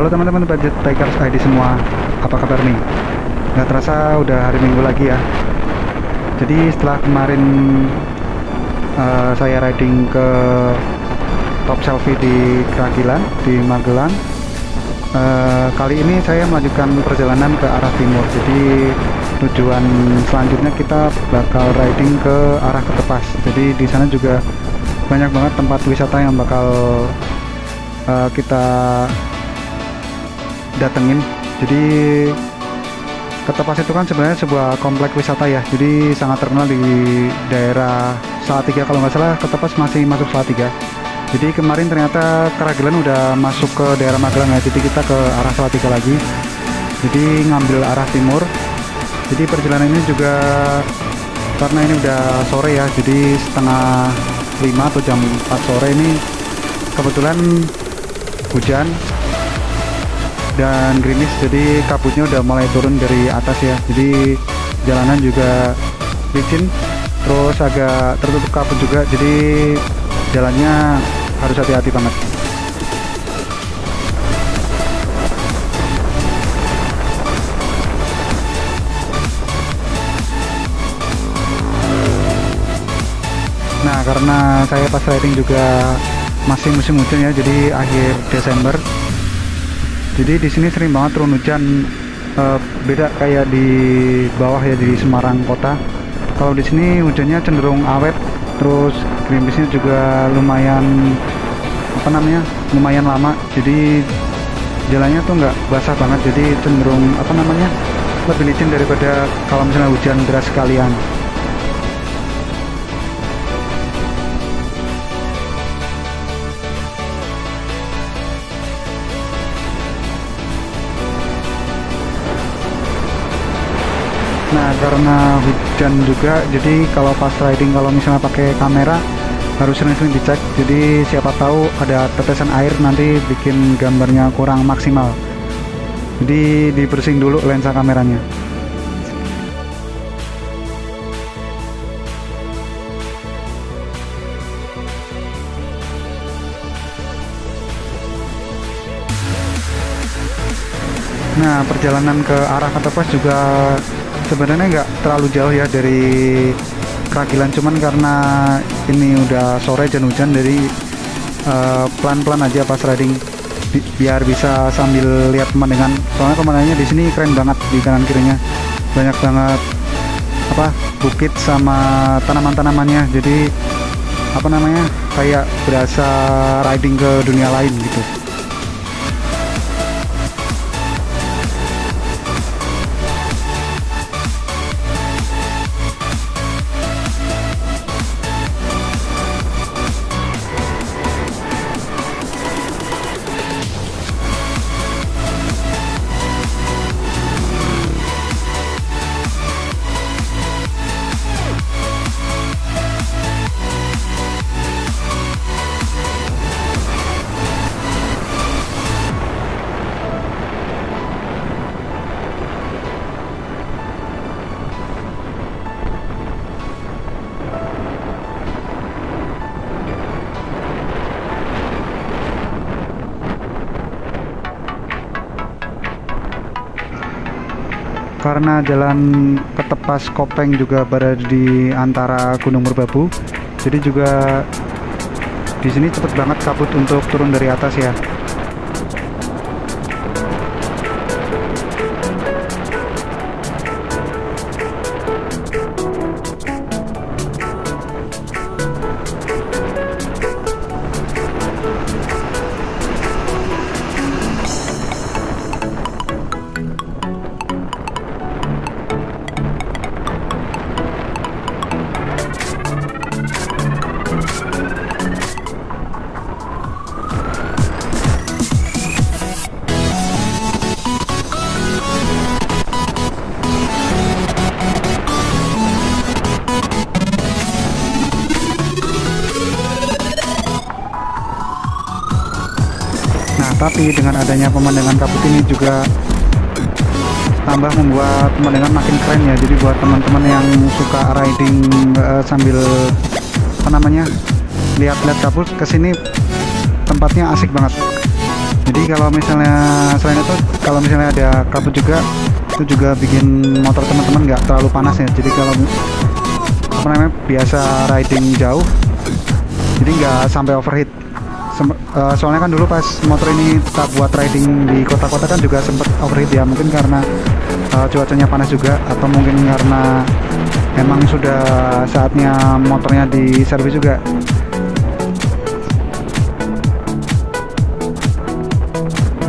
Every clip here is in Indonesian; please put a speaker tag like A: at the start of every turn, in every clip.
A: Halo teman-teman budget bikers ID semua, apa kabar nih? Nggak terasa udah hari Minggu lagi ya. Jadi setelah kemarin saya riding ke Top Selfie di Kragilan, di Magelang, kali ini saya melanjutkan perjalanan ke arah timur. Jadi tujuan selanjutnya kita bakal riding ke arah Ketepas. Jadi di sana juga banyak banget tempat wisata yang bakal kita datengin. Jadi Ketepas itu kan sebenarnya sebuah komplek wisata ya, jadi sangat terkenal di daerah Salatiga. Kalau nggak salah Ketepas masih masuk Salatiga. Jadi kemarin ternyata Kragilan udah masuk ke daerah Magelang ya, jadi kita ke arah Salatiga lagi, jadi ngambil arah timur. Jadi perjalanan ini juga karena ini udah sore ya, jadi setengah 5 atau jam 4 sore ini kebetulan hujan dan gerimis, jadi kabutnya udah mulai turun dari atas ya. Jadi jalanan juga licin, terus agak tertutup kabut juga, jadi jalannya harus hati-hati banget. Nah, karena saya pas riding juga masih musim hujan ya, jadi akhir Desember. Jadi di sini sering banget turun hujan, beda kayak di bawah ya, di Semarang kota. Kalau di sini hujannya cenderung awet, terus gerimisnya juga lumayan lumayan lama. Jadi jalannya tuh nggak basah banget, jadi cenderung lebih licin daripada kalau misalnya hujan deras sekalian. Nah, karena hujan juga, jadi kalau pas riding, kalau misalnya pakai kamera harus sering-sering dicek. Jadi siapa tahu ada tetesan air nanti bikin gambarnya kurang maksimal. Jadi dibersihin dulu lensa kameranya. Nah, perjalanan ke arah Ketepas juga sebenarnya nggak terlalu jauh ya dari Kragilan, cuman karena ini udah sore dan hujan, jadi pelan-pelan aja pas riding biar bisa sambil lihat pemandangan. Soalnya pemandangannya di sini keren banget, di kanan kirinya banyak banget bukit sama tanaman-tanamannya. Jadi kayak berasa riding ke dunia lain gitu. Karena jalan Ketepas Kopeng juga berada di antara Gunung Merbabu, jadi juga di sini cepet banget kabut untuk turun dari atas ya. Tapi dengan adanya pemandangan kabut ini juga tambah membuat pemandangan makin keren ya. Jadi buat teman-teman yang suka riding sambil lihat-lihat kabut, kesini tempatnya asik banget. Jadi kalau misalnya selain itu, kalau misalnya ada kabut juga, itu juga bikin motor teman-teman nggak terlalu panas ya. Jadi kalau apa namanya biasa riding jauh, jadi nggak sampai overheat. Soalnya kan dulu pas motor ini tak buat riding di kota-kota kan juga sempat overheat ya, mungkin karena cuacanya panas juga, atau mungkin karena emang sudah saatnya motornya di servis juga.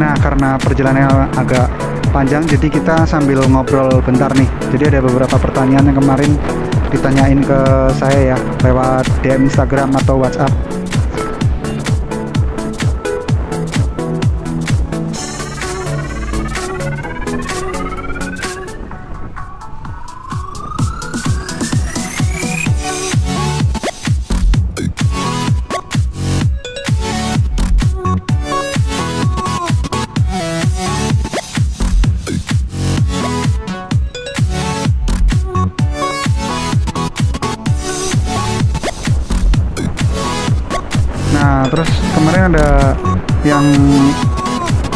A: Nah, karena perjalanannya agak panjang, jadi kita sambil ngobrol bentar nih. Jadi ada beberapa pertanyaan yang kemarin ditanyain ke saya ya lewat DM Instagram atau WhatsApp. Nah, terus kemarin ada yang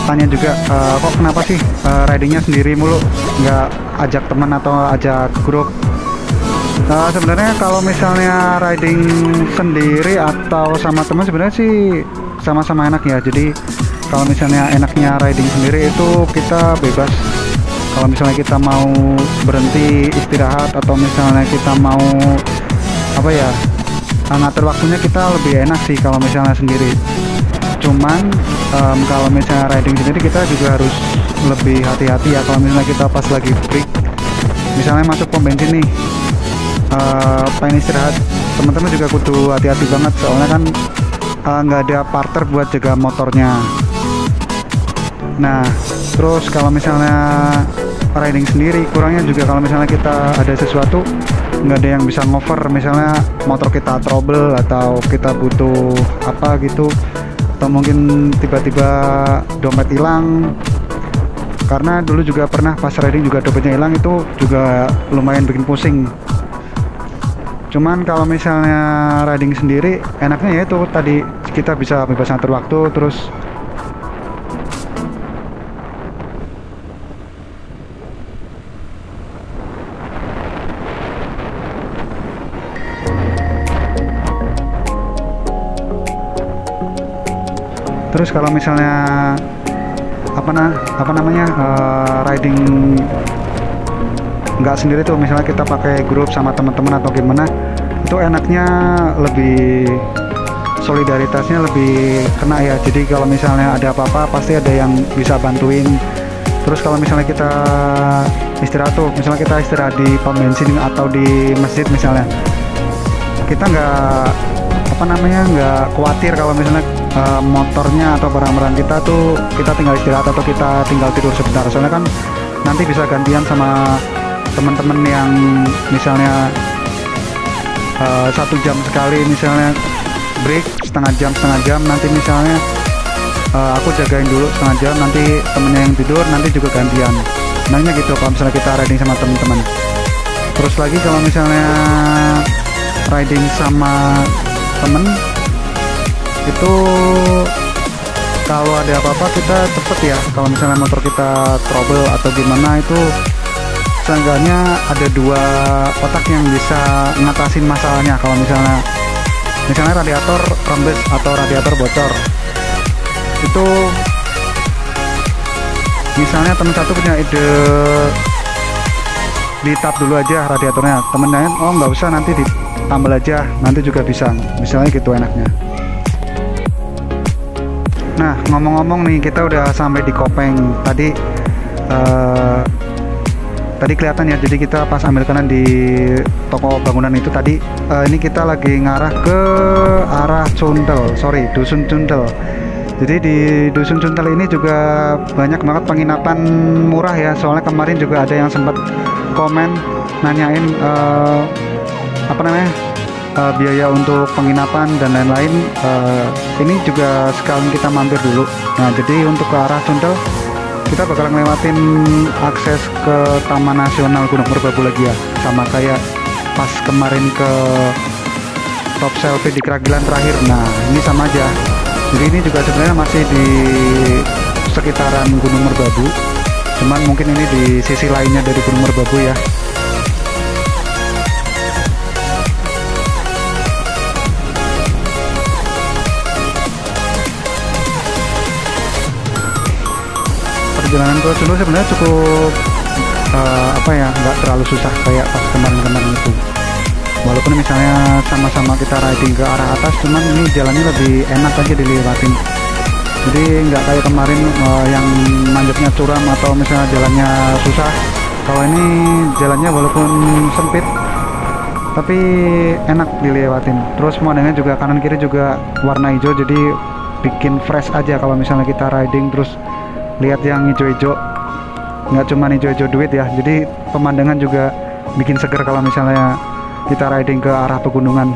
A: tanya juga, kok kenapa sih ridingnya sendiri mulu, nggak ajak teman atau ajak grup? Sebenarnya kalau misalnya riding sendiri atau sama teman sebenarnya sih sama-sama enak ya. Jadi kalau misalnya enaknya riding sendiri itu kita bebas. Kalau misalnya kita mau berhenti istirahat atau misalnya kita mau apa ya, ngatur waktunya, kita lebih enak sih kalau misalnya sendiri. Cuman kalau misalnya riding sendiri kita juga harus lebih hati-hati ya. Kalau misalnya kita pas lagi break, misalnya masuk pom bensin nih, pengen istirahat, teman-teman juga kudu hati-hati banget, soalnya kan nggak ada parter buat jaga motornya. Nah, terus kalau misalnya riding sendiri, kurangnya juga kalau misalnya kita ada sesuatu, nggak ada yang bisa ngover, misalnya motor kita trouble atau kita butuh apa gitu, atau mungkin tiba-tiba dompet hilang. Karena dulu juga pernah pas riding juga dompetnya hilang, itu juga lumayan bikin pusing. Cuman kalau misalnya riding sendiri enaknya ya itu tadi, kita bisa bebas ngatur waktu. Terus kalau misalnya apa namanya riding nggak sendiri tuh, misalnya kita pakai grup sama teman-teman atau gimana, itu enaknya lebih solidaritasnya lebih kena ya. Jadi kalau misalnya ada apa-apa pasti ada yang bisa bantuin. Terus kalau misalnya kita istirahat tuh, misalnya kita istirahat di pom bensin atau di masjid misalnya, kita nggak khawatir kalau misalnya motornya atau barang-barang kita tuh kita tinggal istirahat atau kita tinggal tidur sebentar. Soalnya kan nanti bisa gantian sama teman-teman yang misalnya 1 jam sekali misalnya break setengah jam, nanti misalnya aku jagain dulu setengah jam, nanti temennya yang tidur, nanti juga gantian. Nanya gitu kalau misalnya kita riding sama teman-teman. Terus lagi kalau misalnya riding sama temen itu, kalau ada apa-apa kita cepet ya. Kalau misalnya motor kita trouble atau gimana, itu seenggaknya ada 2 otak yang bisa ngatasin masalahnya. Kalau misalnya radiator rembes atau radiator bocor, itu misalnya teman satu punya ide, ditap dulu aja radiatornya, temen lain oh nggak usah, nanti ditambal aja, nanti juga bisa, misalnya gitu enaknya. Nah, ngomong-ngomong nih, kita udah sampai di Kopeng. Tadi kelihatan ya, jadi kita pas ambil kanan di toko bangunan itu tadi, ini kita lagi ngarah ke arah Dusun Cuntel. Jadi di Dusun Cuntel ini juga banyak banget penginapan murah ya. Soalnya kemarin juga ada yang sempat komen nanyain biaya untuk penginapan dan lain-lain. Ini juga sekalian kita mampir dulu. Nah, jadi untuk ke arah Cuntel kita bakal ngelewatin akses ke Taman Nasional Gunung Merbabu lagi ya, sama kayak pas kemarin ke top selfie di Kragilan terakhir. Nah, ini sama aja, Jadi ini juga sebenarnya masih di sekitaran Gunung Merbabu, cuman mungkin ini di sisi lainnya dari Gunung Merbabu ya. Perjalanan ke Solo sebenarnya cukup apa ya, nggak terlalu susah kayak pas kemarin-kemarin itu. Walaupun misalnya sama-sama kita riding ke arah atas, cuman ini jalannya lebih enak aja dilewatin. Jadi nggak kayak kemarin yang nanjaknya curam atau misalnya jalannya susah. Kalau ini jalannya walaupun sempit, tapi enak dilewatin. Terus pemandangannya juga kanan kiri juga warna hijau, jadi bikin fresh aja kalau misalnya kita riding terus lihat yang hijau-hijau. Nggak cuma hijau-hijau duit ya, jadi pemandangan juga bikin seger kalau misalnya kita riding ke arah pegunungan.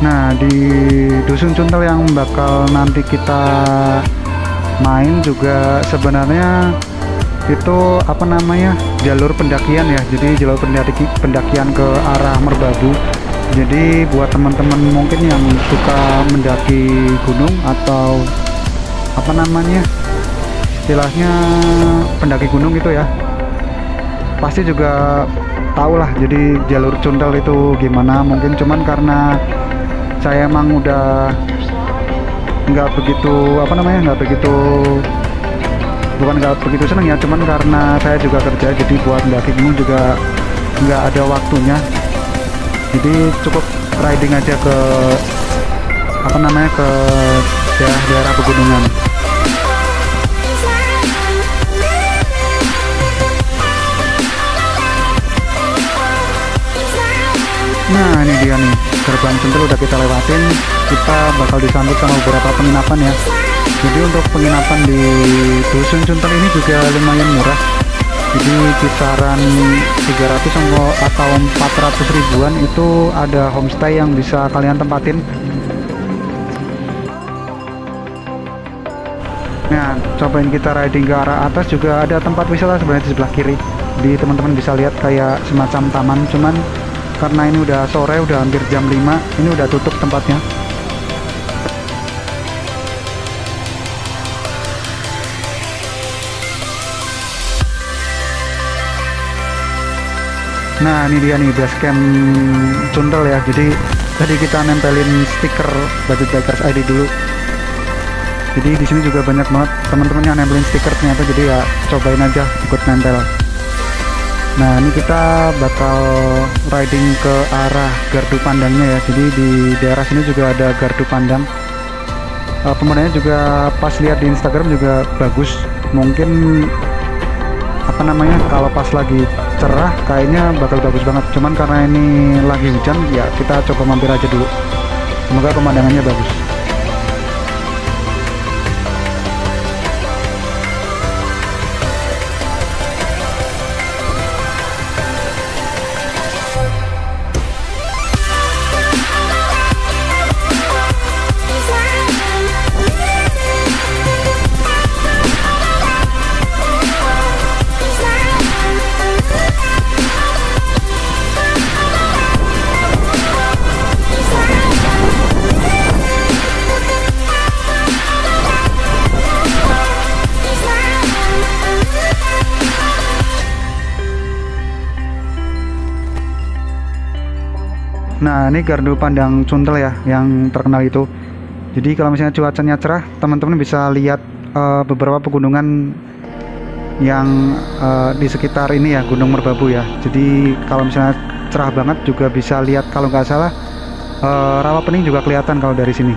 A: Nah, di Dusun Cuntel yang bakal nanti kita main juga sebenarnya itu apa namanya, jalur pendakian ya. Jadi jalur pendakian ke arah Merbabu. Jadi buat teman-teman mungkin yang suka mendaki gunung atau apa namanya, istilahnya pendaki gunung gitu ya, pasti juga tahu lah jadi jalur Cuntel itu gimana. Mungkin cuman karena saya emang udah nggak begitu apa namanya, bukan nggak begitu seneng ya, cuman karena saya juga kerja, jadi buat mendaki gunung juga nggak ada waktunya. Jadi cukup riding aja ke apa namanya, ke daerah pegunungan. Nah, ini dia nih, gerbang Cuntel udah kita lewatin. Kita bakal disambut sama beberapa penginapan ya. Jadi untuk penginapan di Dusun Cuntel ini juga lumayan murah. Jadi kisaran 300 atau 400 ribuan itu ada homestay yang bisa kalian tempatin. Nah, cobain kita riding ke arah atas juga ada tempat wisata sebenarnya di sebelah kiri. Jadi teman-teman bisa lihat kayak semacam taman, cuman karena ini udah sore, udah hampir jam 5, ini udah tutup tempatnya. Nah, ini dia nih base camp Cuntel ya. Jadi tadi kita nempelin stiker Budget Bikers ID dulu. Jadi di sini juga banyak banget teman-teman yang nempelin stiker ternyata, jadi ya cobain aja ikut nempel. Nah, ini kita bakal riding ke arah gardu pandangnya ya. Jadi di daerah sini juga ada gardu pandang. Pemandangannya juga pas lihat di Instagram juga bagus. Mungkin apa namanya, kalau pas lagi cerah kayaknya bakal bagus banget. Cuman karena ini lagi hujan ya, kita coba mampir aja dulu. Semoga pemandangannya bagus. Nah, ini gardu pandang Cuntel ya yang terkenal itu. Jadi kalau misalnya cuacanya cerah, teman-teman bisa lihat beberapa pegunungan yang di sekitar ini ya, Gunung Merbabu ya. Jadi kalau misalnya cerah banget juga bisa lihat, kalau nggak salah rawa pening juga kelihatan kalau dari sini.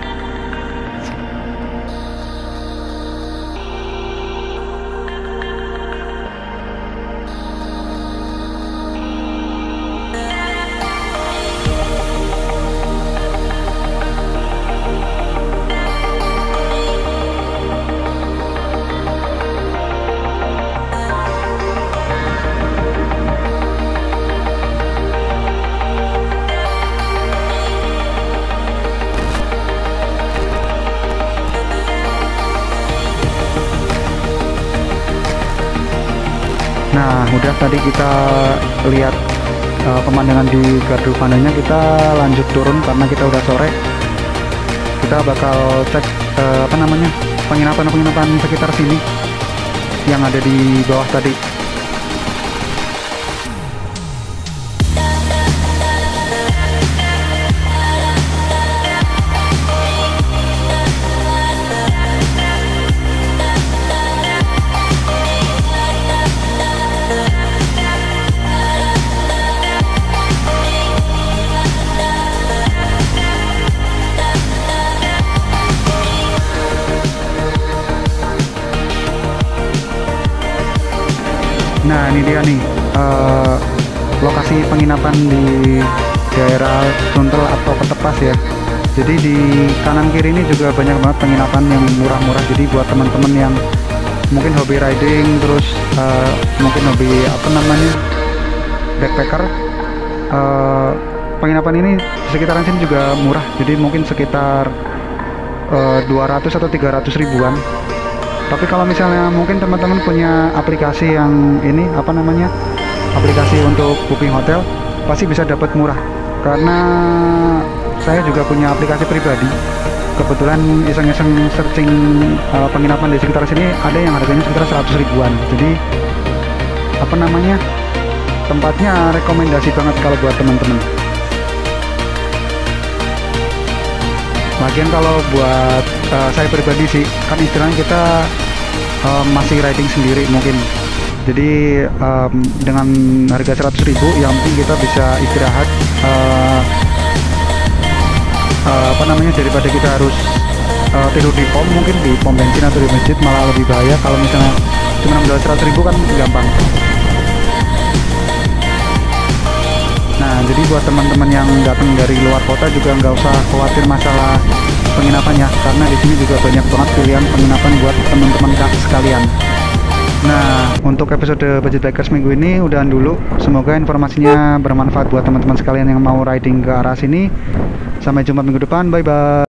A: Nah, udah tadi kita lihat pemandangan di gardu pandanya, kita lanjut turun karena kita udah sore. Kita bakal cek penginapan sekitar sini yang ada di bawah tadi. Nah, ini dia nih lokasi penginapan di daerah Suntel atau Petepas ya. Jadi di kanan kiri ini juga banyak banget penginapan yang murah-murah. Jadi buat teman-teman yang mungkin hobi riding, terus mungkin hobi backpacker, penginapan ini sekitaran sini juga murah. Jadi mungkin sekitar 200 atau 300 ribuan. Tapi kalau misalnya mungkin teman-teman punya aplikasi yang ini aplikasi untuk booking hotel, pasti bisa dapat murah. Karena saya juga punya aplikasi pribadi. Kebetulan iseng-iseng searching penginapan di sekitar sini, ada yang harganya sekitar 100 ribuan. Jadi tempatnya rekomendasi banget kalau buat teman-teman. Lagian kalau buat saya pribadi sih, kan istilahnya kita masih riding sendiri mungkin. Jadi dengan harga 100 ribu, yang penting kita bisa istirahat, daripada kita harus tidur di pom, mungkin di pom bensin atau di masjid malah lebih bahaya. Kalau misalnya cuma 100 ribu kan gampang. Nah, jadi buat teman-teman yang datang dari luar kota juga nggak usah khawatir masalah penginapannya, karena di sini juga banyak banget pilihan penginapan buat teman-teman sekalian. Nah, untuk episode Budget Bikers minggu ini udahan dulu. Semoga informasinya bermanfaat buat teman-teman sekalian yang mau riding ke arah sini. Sampai jumpa minggu depan, bye bye.